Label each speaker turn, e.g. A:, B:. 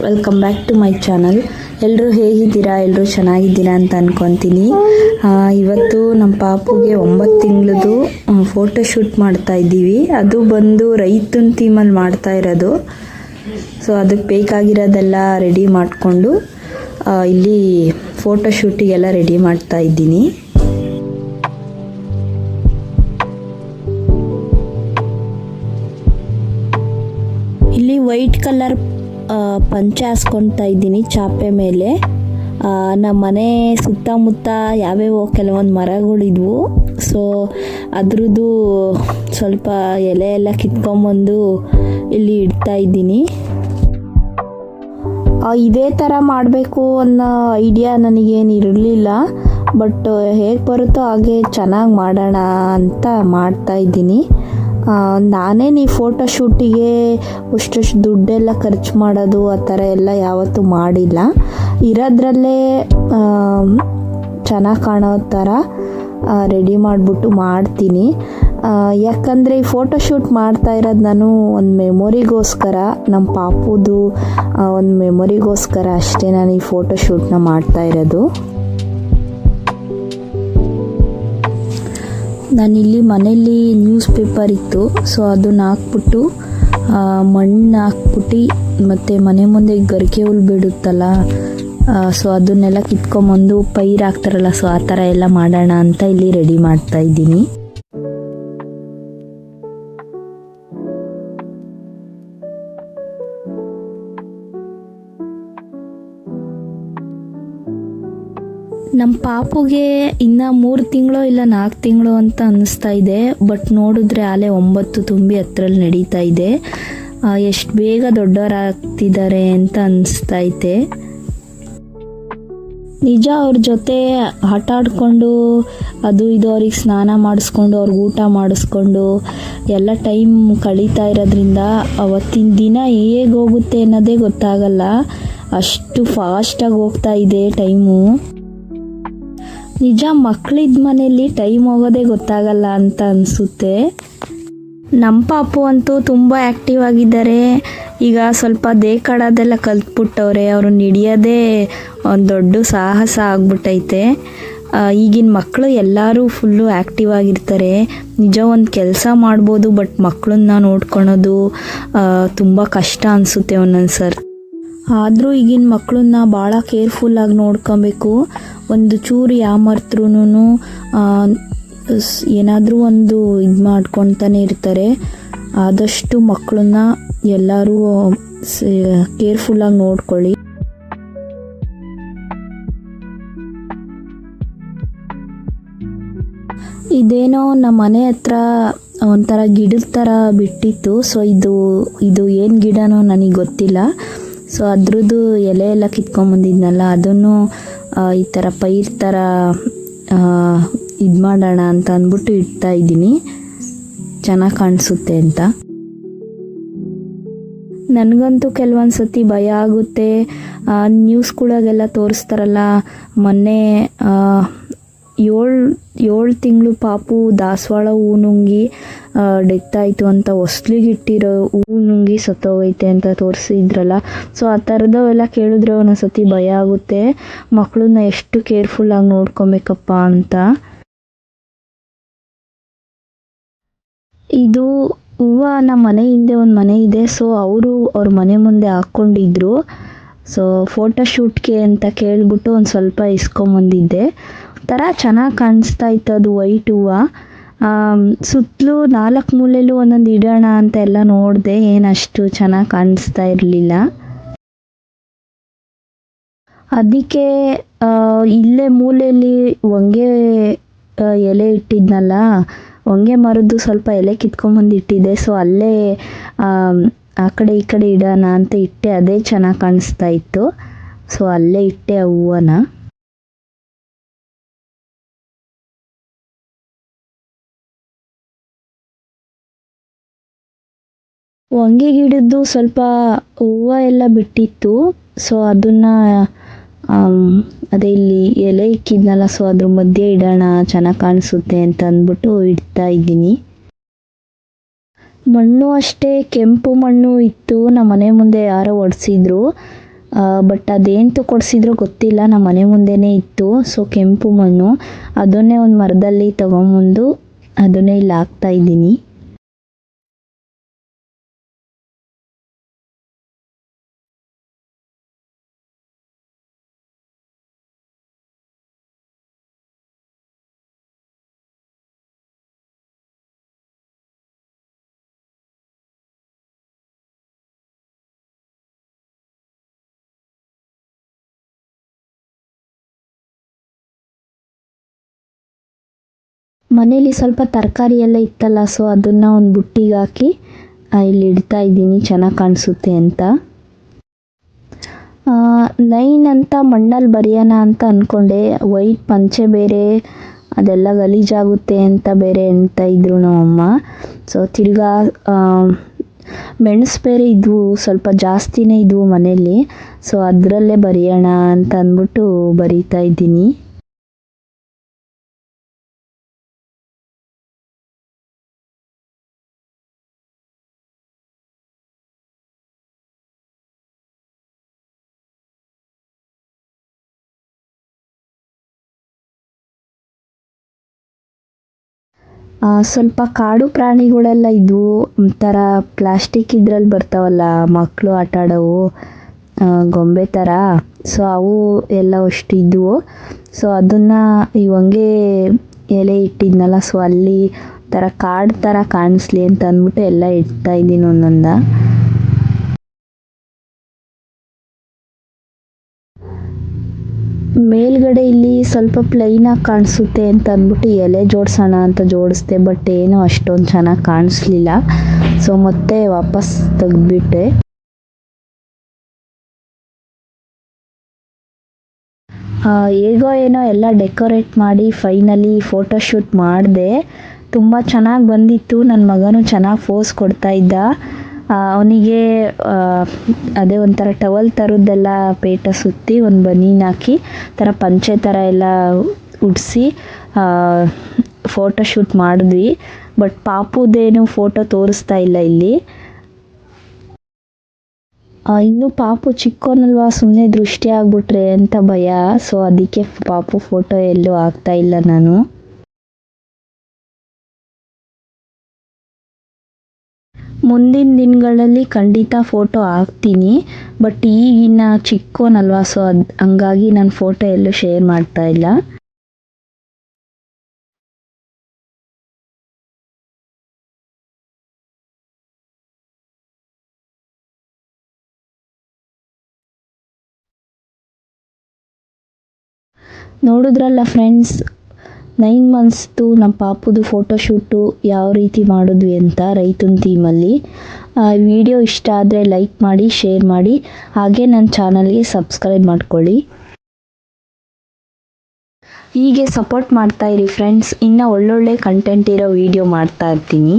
A: Welcome back to my channel. ಎಲ್ಲರೂ ಹೇಗಿದ್ದೀರಾ? ಎಲ್ಲರೂ ಚೆನ್ನಾಗಿದ್ದೀರಾ ಅಂತ ಅಂದ್ಕೊತೀನಿ. ಇವತ್ತು ನಮ್ಮ ಪಾಪುಗೆ 9 ತಿಂಗಳದು ಫೋಟೋಶೂಟ್ ಮಾಡ್ತಾ ಇದ್ದೀವಿ. ಅದು ಬಂದು ರೈತನ ಥೀಮಲ್ಲಿ ಮಾಡ್ತಾ ಇರೋದು. ಸೊ ಅದಕ್ಕೆ ಬೇಕಾಗಿರೋದೆಲ್ಲ ರೆಡಿ ಮಾಡಿಕೊಂಡು ಇಲ್ಲಿ ಫೋಟೋಶೂಟಿಗೆಲ್ಲ ರೆಡಿ ಮಾಡ್ತಾ ಇದ್ದೀನಿ. ಇಲ್ಲಿ ವೈಟ್ ಕಲರ್ ಪಂಚೆ ಹಾಸ್ಕೊಳ್ತಾ ಇದ್ದೀನಿ ಚಾಪೆ ಮೇಲೆ. ನಮ್ಮ ಮನೆ ಸುತ್ತಮುತ್ತ ಯಾವ್ಯಾವ ಕೆಲವೊಂದು ಮರಗಳಿದ್ವು. ಸೊ ಅದ್ರದ್ದು ಸ್ವಲ್ಪ ಎಲೆ ಎಲ್ಲ ಕಿತ್ಕೊಂಬಂದು ಇಲ್ಲಿ ಇಡ್ತಾ ಇದ್ದೀನಿ. ಇದೇ ಥರ ಮಾಡಬೇಕು ಅನ್ನೋ ಐಡಿಯಾ ನನಗೇನು ಇರಲಿಲ್ಲ, ಬಟ್ ಹೇಗೆ ಬರುತ್ತೋ ಹಾಗೆ ಚೆನ್ನಾಗಿ ಮಾಡೋಣ ಅಂತ ಮಾಡ್ತಾ ಇದ್ದೀನಿ. ನಾನೇನು ಈ ಫೋಟೋಶೂಟಿಗೆ ಅಷ್ಟು ದುಡ್ಡೆಲ್ಲ ಖರ್ಚು ಮಾಡೋದು ಆ ಥರ ಎಲ್ಲ ಯಾವತ್ತೂ ಮಾಡಿಲ್ಲ. ಇರೋದ್ರಲ್ಲೇ ಚೆನ್ನಾಗಿ ಕಾಣೋ ಥರ ರೆಡಿ ಮಾಡಿಬಿಟ್ಟು ಮಾಡ್ತೀನಿ. ಯಾಕಂದರೆ ಈ ಫೋಟೋಶೂಟ್ ಮಾಡ್ತಾ ಇರೋದು ನಾನು ಒಂದು ಮೆಮೊರಿಗೋಸ್ಕರ, ನಮ್ಮ ಪಾಪುದು ಒಂದು ಮೆಮೊರಿಗೋಸ್ಕರ ಅಷ್ಟೇ ನಾನು ಈ ಫೋಟೋಶೂಟ್ನ ಮಾಡ್ತಾ ಇರೋದು. ನಾನಿಲ್ಲಿ ಮನೆಯಲ್ಲಿ ನ್ಯೂಸ್ ಪೇಪರ್ ಇತ್ತು, ಸೊ ಅದನ್ನ ಹಾಕ್ಬಿಟ್ಟು ಮಣ್ಣು ಹಾಕ್ಬಿಟ್ಟು ಮತ್ತು ಮನೆ ಮುಂದೆ ಗರಿಕೆ ಹುಲ್ ಬಿಡುತ್ತಲ್ಲ, ಸೊ ಅದನ್ನೆಲ್ಲ ಕಿತ್ಕೊಂಬಂದು ಪೈರು ಹಾಕ್ತಾರಲ್ಲ, ಸೊ ಆ ಥರ ಎಲ್ಲ ಮಾಡೋಣ ಅಂತ ಇಲ್ಲಿ ರೆಡಿ ಮಾಡ್ತಾ ಇದ್ದೀನಿ. ನಮ್ಮ ಪಾಪುಗೆ ಇನ್ನು 3 ತಿಂಗಳು ಇಲ್ಲ 4 ತಿಂಗಳು ಅಂತ ಅನ್ನಿಸ್ತಾ ಇದೆ. ಬಟ್ ನೋಡಿದ್ರೆ ಆಲೆ 9 ತುಂಬಿ ಹತ್ರಲ್ಲಿ ನಡೀತಾ ಇದೆ. ಎಷ್ಟು ಬೇಗ ದೊಡ್ಡವರಾಗ್ತಿದ್ದಾರೆ ಅಂತ ಅನ್ನಿಸ್ತೈತೆ. ನಿಜ ಅವ್ರ ಜೊತೆ ಆಟ ಆಡಿಕೊಂಡು ಅದು ಇದು ಅವ್ರಿಗೆ ಸ್ನಾನ ಮಾಡಿಸ್ಕೊಂಡು ಅವ್ರಿಗೆ ಊಟ ಮಾಡಿಸ್ಕೊಂಡು ಎಲ್ಲ ಟೈಮ್ ಕಳೀತಾ ಇರೋದ್ರಿಂದ ಅವತ್ತಿನ ದಿನ ಹೇಗೆ ಹೋಗುತ್ತೆ ಅನ್ನೋದೇ ಗೊತ್ತಾಗಲ್ಲ. ಅಷ್ಟು ಫಾಸ್ಟಾಗಿ ಹೋಗ್ತಾ ಇದೆ ಟೈಮು. ನಿಜ ಮಕ್ಕಳಿದ್ದ ಮನೆಯಲ್ಲಿ ಟೈಮ್ ಹೋಗೋದೇ ಗೊತ್ತಾಗಲ್ಲ ಅಂತ ಅನಿಸುತ್ತೆ. ನಮ್ಮ ಪಾಪು ಅಂತೂ ತುಂಬ ಆ್ಯಕ್ಟಿವ್ ಆಗಿದ್ದಾರೆ. ಈಗ ಸ್ವಲ್ಪ ದೇಕಾಡೋದೆಲ್ಲ ಕಲ್ತ್ಬಿಟ್ಟವ್ರೆ. ಅವರು ಹಿಡಿಯೋದೇ ಒಂದು ದೊಡ್ಡ ಸಾಹಸ ಆಗ್ಬಿಟ್ಟೈತೆ. ಈಗಿನ ಮಕ್ಕಳು ಎಲ್ಲರೂ ಫುಲ್ಲು ಆ್ಯಕ್ಟಿವ್ ಆಗಿರ್ತಾರೆ. ನಿಜ ಒಂದು ಕೆಲಸ ಮಾಡ್ಬೋದು, ಬಟ್ ಮಕ್ಕಳನ್ನ ನೋಡ್ಕೊಳೋದು ತುಂಬ ಕಷ್ಟ ಅನಿಸುತ್ತೆ ಒಂದೊಂದು ಸರಿ. ಆದರೂ ಈಗಿನ ಮಕ್ಕಳನ್ನ ಭಾಳ ಕೇರ್ಫುಲ್ಲಾಗಿ ನೋಡ್ಕೊಬೇಕು. ಒಂದು ಚೂರು ಯಾಮರ್ತರೂ ಏನಾದರೂ ಒಂದು ಇದು ಮಾಡ್ಕೊತಾನೆ ಇರ್ತಾರೆ. ಆದಷ್ಟು ಮಕ್ಕಳನ್ನ ಎಲ್ಲರೂ ಕೇರ್ಫುಲ್ಲಾಗಿ ನೋಡ್ಕೊಳ್ಳಿ. ಇದೇನೋ ನಮ್ಮ ಮನೆ ಹತ್ರ ಒಂಥರ ಗಿಡದ ಥರ ಬಿಟ್ಟಿತ್ತು. ಸೊ ಇದು ಏನು ಗಿಡನೋ ನನಗೆ ಗೊತ್ತಿಲ್ಲ. ಸೊ ಅದ್ರದ್ದು ಎಲೆ ಎಲ್ಲ ಕಿತ್ಕೊಂಬಂದಿದ್ನಲ್ಲ, ಅದನ್ನು ಈ ಥರ ಪೈರ್ ಥರ ಇದು ಮಾಡೋಣ ಅಂತ ಅಂದ್ಬಿಟ್ಟು ಇಡ್ತಾ ಇದ್ದೀನಿ, ಚೆನ್ನಾಗಿ ಕಾಣಿಸುತ್ತೆ ಅಂತ. ನನಗಂತೂ ಕೆಲವೊಂದು ಸತಿ ಭಯ ಆಗುತ್ತೆ. ನ್ಯೂಸ್ಗಳಿಗೆಲ್ಲ ತೋರಿಸ್ತಾರಲ್ಲ, ಮೊನ್ನೆ 7 ತಿಂಗಳು ಪಾಪು ದಾಸವಾಳ ಹೂ ನುಂಗಿ ಡೆತ್ ಆಯಿತು ಅಂತ, ಹೊಸ್ಲಿಗೆ ಇಟ್ಟಿರೋ ಹೂ ನುಂಗಿ ಸತ್ತೋಗೈತೆ ಅಂತ ತೋರಿಸಿದ್ರಲ್ಲ. ಸೊ ಆ ಥರದವೆಲ್ಲ ಕೇಳಿದ್ರೆ ಒಂದೊಂದ್ಸತಿ ಭಯ ಆಗುತ್ತೆ. ಮಕ್ಕಳನ್ನ ಎಷ್ಟು ಕೇರ್ಫುಲ್ಲಾಗಿ ನೋಡ್ಕೊಬೇಕಪ್ಪ ಅಂತ. ಇದು ಹೂವು ನಮ್ಮ ಮನೆ ಹಿಂದೆ ಒಂದು ಮನೆ ಇದೆ. ಸೊ ಅವ್ರ ಮನೆ ಮುಂದೆ ಹಾಕ್ಕೊಂಡಿದ್ರು. ಸೊ ಫೋಟೋಶೂಟ್ಗೆ ಅಂತ ಕೇಳಿಬಿಟ್ಟು ಒಂದು ಸ್ವಲ್ಪ ಇಸ್ಕೊಂಬಂದಿದ್ದೆ. ಥರ ಚೆನ್ನಾಗಿ ಕಾಣಿಸ್ತಾ ಇತ್ತು ಅದು ವೈಟ್ ಹೂವು. ಸುತ್ತಲೂ 4 ಮೂಲೆಯಲ್ಲೂ ಒಂದೊಂದು ಇಡೋಣ ಅಂತ ಎಲ್ಲ ನೋಡಿದೆ, ಏನಷ್ಟು ಚೆನ್ನಾಗಿ ಕಾಣಿಸ್ತಾ ಇರಲಿಲ್ಲ. ಅದಕ್ಕೆ ಇಲ್ಲೇ ಮೂಲೆಯಲ್ಲಿ ಹೊಂಗೆ ಎಲೆ ಇಟ್ಟಿದ್ನಲ್ಲ, ಹೊಂಗೆ ಮರದ್ದು ಸ್ವಲ್ಪ ಎಲೆ ಕಿತ್ಕೊಂಬಂದು ಇಟ್ಟಿದ್ದೆ. ಸೊ ಅಲ್ಲೇ ಆ ಕಡೆ ಈ ಕಡೆ ಇಡೋಣ ಅಂತ ಇಟ್ಟೆ. ಅದೇ ಚೆನ್ನಾಗಿ ಕಾಣಿಸ್ತಾ ಇತ್ತು. ಸೊ ಅಲ್ಲೇ ಇಟ್ಟೆ ಆ ಹೂವನ. ಹೊಂಗೆ ಗಿಡದ್ದು ಸ್ವಲ್ಪ ಹೂವು ಎಲ್ಲ ಬಿಟ್ಟಿತ್ತು. ಸೊ ಅದನ್ನು ಅದೇ ಇಲ್ಲಿ ಎಲೆ ಇಕ್ಕಿದ್ನಲ್ಲ, ಸೊ ಅದ್ರ ಮಧ್ಯೆ ಇಡೋಣ ಚೆನ್ನಾಗಿ ಕಾಣಿಸುತ್ತೆ ಅಂತ ಅಂದ್ಬಿಟ್ಟು ಇಡ್ತಾ ಇದ್ದೀನಿ. ಮಣ್ಣು ಅಷ್ಟೇ ಕೆಂಪು ಮಣ್ಣು ಇತ್ತು, ನಮ್ಮ ಮನೆ ಮುಂದೆ ಯಾರೋ ಒಡಿಸಿದ್ರು. ಬಟ್ ಅದೇಂತು ಕೊಡಿಸಿದ್ರೋ ಗೊತ್ತಿಲ್ಲ, ನಮ್ಮ ಮನೆ ಮುಂದೆನೇ ಇತ್ತು. ಸೊ ಕೆಂಪು ಮಣ್ಣು ಅದನ್ನೇ ಒಂದು ಮರದಲ್ಲಿ ತಗೊಂಬಂದು ಅದನ್ನೇ ಇಲ್ಲಿ ಹಾಕ್ತಾ ಇದ್ದೀನಿ. ಮನೇಲಿ ಸ್ವಲ್ಪ ತರಕಾರಿ ಎಲ್ಲ ಇತ್ತಲ್ಲ, ಸೊ ಅದನ್ನು ಒಂದು ಬುಟ್ಟಿಗೆ ಹಾಕಿ ಇಲ್ಲಿ ಇಡ್ತಾ ಇದ್ದೀನಿ, ಚೆನ್ನಾಗಿ ಕಾಣಿಸುತ್ತೆ ಅಂತ. 9 ಅಂತ ಮಣ್ಣಲ್ಲಿ ಬರೆಯೋಣ ಅಂತ ಅಂದ್ಕೊಂಡೆ. ವೈಟ್ ಪಂಚೆ ಬೇರೆ ಅದೆಲ್ಲ ಗಲೀಜಾಗುತ್ತೆ ಅಂತ ಬೇರೆ ಅಂತ ಇದ್ರು ನಮ್ಮಮ್ಮ. ಸೊ ತಿರ್ಗಾ ಮೆಣಸು ಬೇರೆ ಇದ್ವು, ಸ್ವಲ್ಪ ಜಾಸ್ತಿನೇ ಇದ್ವು ಮನೇಲಿ. ಸೊ ಅದರಲ್ಲೇ ಬರೆಯೋಣ ಅಂತ ಅಂದ್ಬಿಟ್ಟು ಬರೀತಾ ಇದ್ದೀನಿ. ಸ್ವಲ್ಪ ಕಾಡು ಪ್ರಾಣಿಗಳೆಲ್ಲ ಇದ್ವು, ಒಂಥರ ಪ್ಲಾಸ್ಟಿಕ್ ಇದ್ರಲ್ಲಿ ಬರ್ತಾವಲ್ಲ ಮಕ್ಕಳು ಆಟ ಆಡೋವು, ಗೊಂಬೆ ಥರ. ಸೊ ಅವು ಎಲ್ಲ ಅಷ್ಟು ಇದ್ವು. ಸೊ ಅದನ್ನು ಈ ಹೊಂಗೆ ಎಲೆ ಇಟ್ಟಿದ್ನಲ್ಲ, ಸೊ ಅಲ್ಲಿ ಥರ ಕಾಡು ಥರ ಕಾಣಿಸ್ಲಿ ಅಂತ ಅಂದ್ಬಿಟ್ಟು ಎಲ್ಲ ಇಡ್ತಾ ಇದ್ದೀನಿ ಒಂದೊಂದ. ಮೇಲ್ಗಡೆ ಇಲ್ಲಿ ಸ್ವಲ್ಪ ಪ್ಲೈನಾಗಿ ಕಾಣಿಸುತ್ತೆ ಅಂತ ಅಂದ್ಬಿಟ್ಟು ಎಲೆ ಜೋಡಿಸೋಣ ಅಂತ ಜೋಡಿಸ್ದೆ, ಬಟ್ ಏನೂ ಅಷ್ಟೊಂದು ಚೆನ್ನಾಗಿ ಕಾಣಿಸ್ಲಿಲ್ಲ. ಸೊ ಮತ್ತೆ ವಾಪಸ್ ತೆಗೆದ್ಬಿಟ್ಟೆ. ಹೇಗೋ ಏನೋ ಎಲ್ಲ ಡೆಕೋರೇಟ್ ಮಾಡಿ ಫೈನಲಿ ಫೋಟೋಶೂಟ್ ಮಾಡಿದೆ. ತುಂಬ ಚೆನ್ನಾಗಿ ಬಂದಿತ್ತು. ನನ್ನ ಮಗನೂ ಚೆನ್ನಾಗಿ ಪೋಸ್ ಕೊಡ್ತಾ ಇದ್ದ. ಅವನಿಗೆ ಅದೇ ಒಂಥರ ಟವಲ್ ಥರದ್ದೆಲ್ಲ ಪೇಟ ಸುತ್ತಿ ಒಂದು ಬನೀನ್ ಹಾಕಿ ಥರ ಪಂಚೆ ಥರ ಎಲ್ಲ ಉಡಿಸಿ ಫೋಟೋಶೂಟ್ ಮಾಡಿದ್ವಿ. ಬಟ್ ಪಾಪುದೇನು ಫೋಟೋ ತೋರಿಸ್ತಾ ಇಲ್ಲ ಇಲ್ಲಿ. ಇನ್ನೂ ಪಾಪು ಚಿಕ್ಕೋನಲ್ವಾ, ಸುಮ್ಮನೆ ದೃಷ್ಟಿ ಆಗ್ಬಿಟ್ರೆ ಅಂತ ಭಯ. ಸೊ ಅದಕ್ಕೆ ಪಾಪು ಫೋಟೋ ಎಲ್ಲೂ ಹಾಕ್ತಾ ಇಲ್ಲ ನಾನು. ಮುಂದಿನ ದಿನಗಳಲ್ಲಿ ಖಂಡಿತ ಫೋಟೋ ಹಾಕ್ತೀನಿ, ಬಟ್ ಈಗಿನ್ನ ಚಿಕ್ಕೋನಲ್ವಾ, ಸೊ ಹಂಗಾಗಿ ನಾನು ಫೋಟೋ ಎಲ್ಲೂ ಶೇರ್ ಮಾಡ್ತಾ ಇಲ್ಲ. ನೋಡಿದ್ರಲ್ಲ ಫ್ರೆಂಡ್ಸ್, 9 ಮಂತ್ಸ್ದು ನಮ್ಮ ಪಾಪುದು ಫೋಟೋಶೂಟು ಯಾವ ರೀತಿ ಮಾಡಿದ್ವಿ ಅಂತ ರೈತನ ಥೀಮಲ್ಲಿ. ವಿಡಿಯೋ ಇಷ್ಟ ಆದರೆ ಲೈಕ್ ಮಾಡಿ, ಶೇರ್ ಮಾಡಿ, ಹಾಗೆ ನನ್ನ ಚಾನಲ್ಗೆ ಸಬ್ಸ್ಕ್ರೈಬ್ ಮಾಡ್ಕೊಳ್ಳಿ. ಹೀಗೆ ಸಪೋರ್ಟ್ ಮಾಡ್ತಾಯಿರಿ ಫ್ರೆಂಡ್ಸ್. ಇನ್ನೂ ಒಳ್ಳೊಳ್ಳೆ ಕಂಟೆಂಟ್ ಇರೋ ವಿಡಿಯೋ ಮಾಡ್ತಾ ಇರ್ತೀನಿ.